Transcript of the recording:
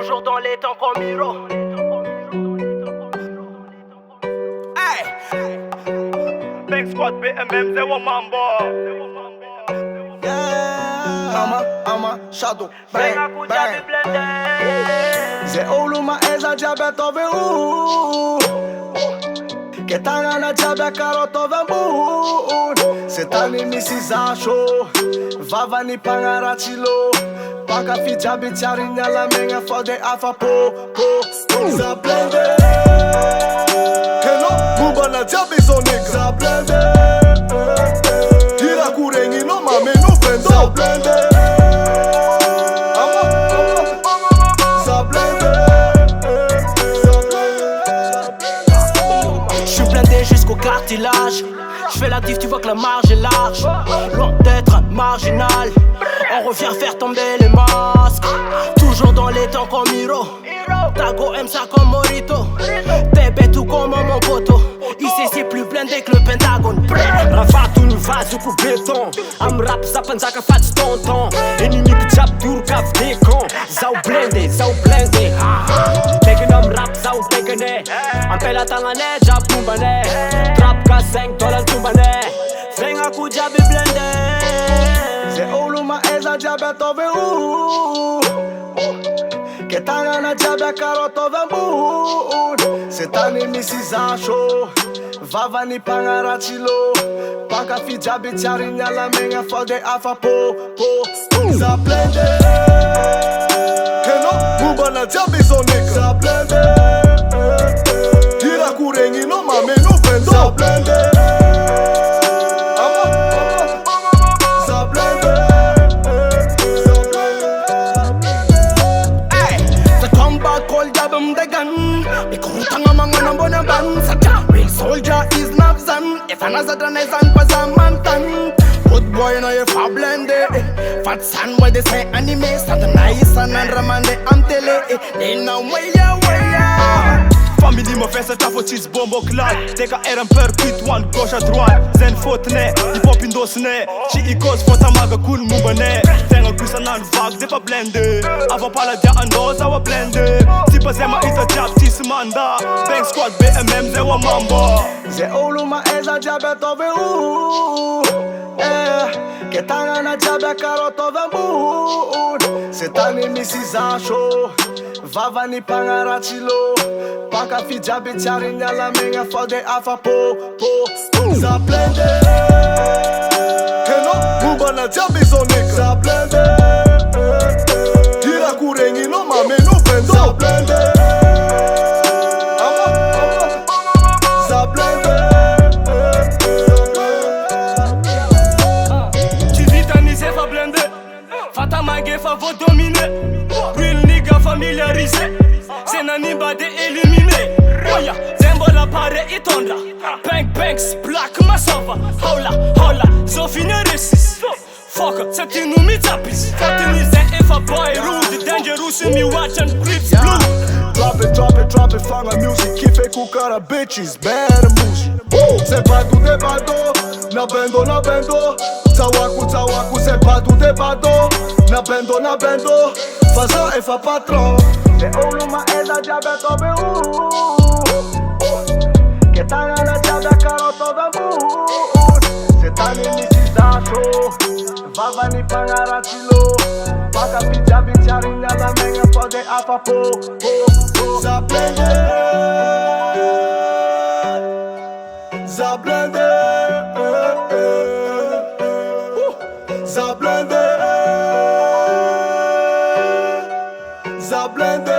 Toujours dans les temps comme Miro. Hey! Bank Squad BMM, Zewa Mambo. Ama, shadow, Bang bang, aku bang. jadi blended. Ze oluma eza diabeto ve Ketanga na diabe karoto ve Setani misi zasho Vava ni pangaratilo Paka fi diabe tiarinya la menga fode afa po Za blende Hello, buba na diabe zonik Za blende Hira kurengi no mame no vendo Za blende Jusqu'au cartilage. J'fais la diff, tu vois que la marge est large. Loin d'être marginal, on revient faire tomber les masques. Toujours dans les temps comme Miro. Tago aime ça comme Morito. Bébé tout comme mon poteau. Ici c'est plus blindé que le Pentagone. Raha toy ny vazy oko béton amy rap zapanjaka fa tsy tonton Inimiko jiaby doroka avy décon Zao blende Tekiny amy rap zao tekiny Ampelatagnanay jiaby mombanay Trap ka $5 tombanay Fiainako jiaby blindé. Ze oluma eza diabeto ve Ketanga na diabe karoto ve Setani misi zasho Vava ni pangaratilo Paka fi diabe tiarinya la menga fode afa po Za blende Hello, buba na diabe zonik Za blende Hira kurengi no mame no vendo Za blende Soldier is Navzan. If another is on Pazamantan. Good boy, no, if I blend it. Fat son, where they say anime. Stand nice and Ramande, I'm tele. They know where ya. Familj më fese qa fo qiz bombo klaj Teka erën për pyt one gosha druaj Zen fot ne, i popi ndos ne Qi i kos fota maga kun mu bëne Tenga kysa nan vag dhe pa blende Ava pala dja andoz awa blende Si pa zema i të gjab ti së manda Bank Squad BMM Zewa Mambo Ze oluma eza diabeto ve Ketanga na diabe karoto ve Setani misi zasho Vava ni pangaratilo Paka fi diabe tiarinya la menga fode afa po Za blende Hello, buba na diabe zonik Za blende Hira kurengi no mame no vendo Za blende Za blende Civita se fa blende Fata mange fa vo domine Real nigga familiarisé Sena nimba de éliminé Oya, zembo la pare i tondra Banks, black masova Hola, zo fine resis Fuck, se ti nu mi zapis Fatini se if a boy rude Dangerous mi watch and grips blue Drop it, fanga music Kife ku kara bitches, bad mushi Se badu de bado, na bendo Tawaku, se badu de bado Na bendo, faza e fa patron Se oluma eza diabeto ve Ketanga na diabe karoto ve Setani misi zasho Vava ni pangaratilo Paka fi diabe tiarinya la menga fode afa po Za blende Za blende Za blende Za blende